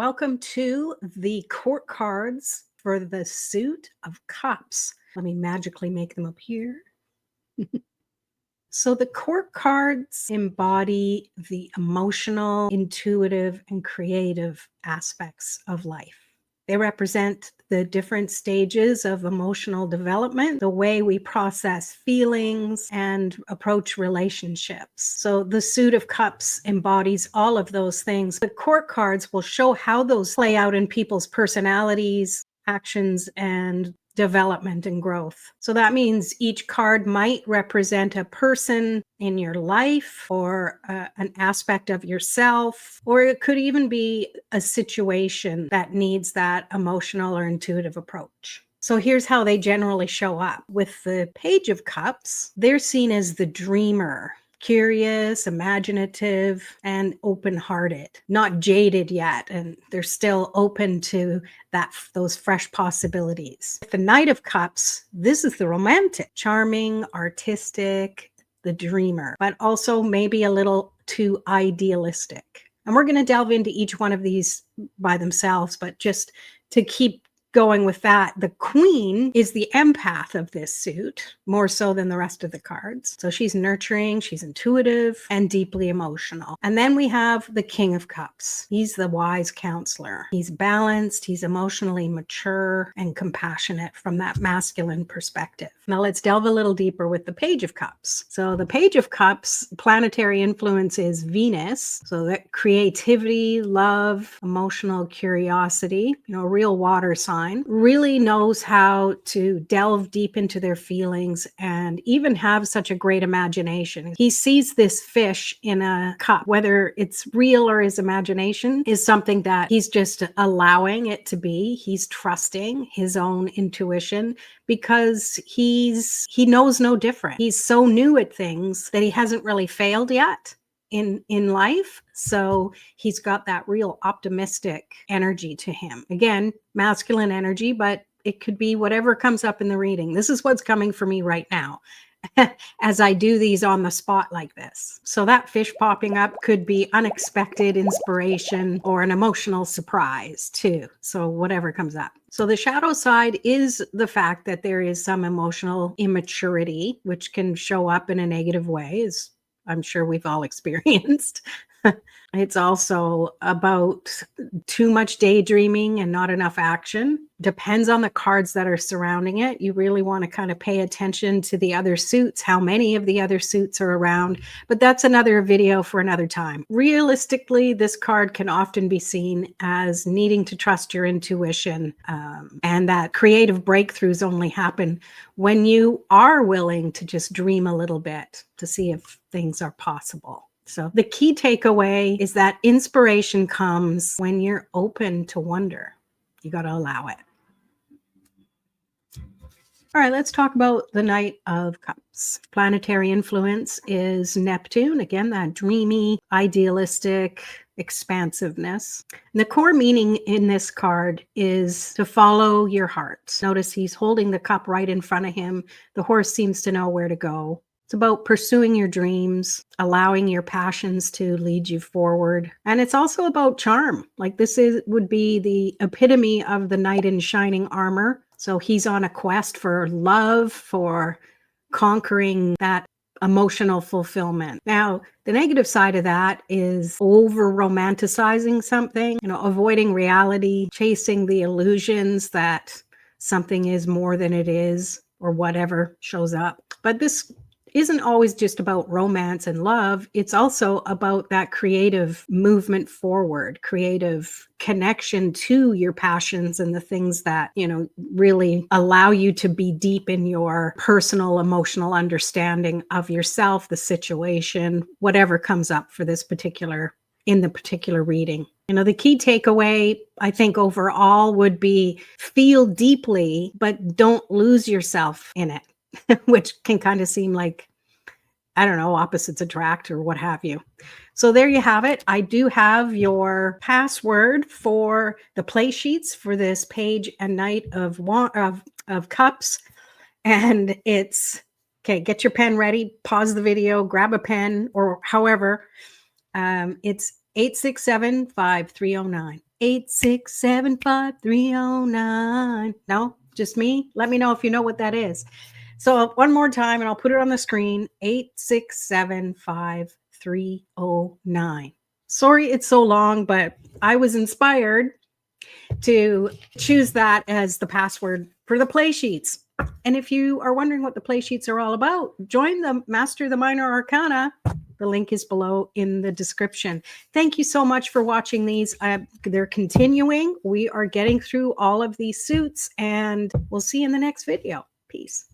Welcome to the court cards for the suit of cups. Let me magically make them appear. So the court cards embody the emotional, intuitive, and creative aspects of life. They represent the different stages of emotional development, the way we process feelings and approach relationships. So the suit of cups embodies all of those things. The court cards will show how those play out in people's personalities, actions, and development and growth. So that means each card might represent a person in your life or an aspect of yourself, or it could even be a situation that needs that emotional or intuitive approach. So here's how they generally show up. With the Page of Cups, they're seen as the dreamer. Curious, imaginative, and open-hearted, not jaded yet, and they're still open to those fresh possibilities. With the Knight of Cups, this is the romantic, charming, artistic, the dreamer, but also maybe a little too idealistic. And we're going to delve into each one of these by themselves, but just to keep going with that, the Queen is the empath of this suit, more so than the rest of the cards. So she's nurturing, she's intuitive, and deeply emotional. And then we have the King of Cups. He's the wise counselor. He's balanced, he's emotionally mature, and compassionate from that masculine perspective. Now let's delve a little deeper with the Page of Cups. So the Page of Cups, planetary influence is Venus. So that creativity, love, emotional curiosity, real water sign, really knows how to delve deep into their feelings and even have such a great imagination. He sees this fish in a cup, whether it's real or his imagination, is something that he's just allowing it to be. He's trusting his own intuition because he knows no different. He's so new at things that he hasn't really failed yet in life. So he's got that real optimistic energy to him. Again, masculine energy, but it could be whatever comes up in the reading. This is what's coming for me right now as I do these on the spot like this. So that fish popping up could be unexpected inspiration or an emotional surprise too. So whatever comes up. So the shadow side is the fact that there is some emotional immaturity, which can show up in a negative way, as I'm sure we've all experienced. It's also about too much daydreaming and not enough action. Depends on the cards that are surrounding it. You really want to kind of pay attention to the other suits, how many of the other suits are around. But that's another video for another time. Realistically, this card can often be seen as needing to trust your intuition, and that creative breakthroughs only happen when you are willing to just dream a little bit to see if things are possible. So the key takeaway is that inspiration comes when you're open to wonder. You got to allow it. All right, let's talk about the Knight of Cups. Planetary influence is Neptune. Again, that dreamy, idealistic expansiveness. And the core meaning in this card is to follow your heart. Notice he's holding the cup right in front of him. The horse seems to know where to go. It's about pursuing your dreams, allowing your passions to lead you forward. And it's also about charm. Like would be the epitome of the knight in shining armor. So he's on a quest for love, for conquering that emotional fulfillment. Now, the negative side of that is over romanticizing something, avoiding reality, chasing the illusions that something is more than it is or whatever shows up. But this isn't always just about romance and love. It's also about that creative movement forward, creative connection to your passions and the things that, really allow you to be deep in your personal emotional understanding of yourself, the situation, whatever comes up for in the particular reading. The key takeaway, I think overall, would be feel deeply, but don't lose yourself in it. Which can kind of seem like, I don't know, opposites attract or what have you. So there you have it. I do have your password for the play sheets for this Page and Knight of Cups. And it's, okay, get your pen ready, pause the video, grab a pen, or however. It's 867-5309. 8675309. No, just me? Let me know if you know what that is. So one more time, and I'll put it on the screen, 8675309. Sorry it's so long, but I was inspired to choose that as the password for the play sheets. And if you are wondering what the play sheets are all about, join the Master the Minor Arcana. The link is below in the description. Thank you so much for watching these. They're continuing. We are getting through all of these suits, and we'll see you in the next video. Peace.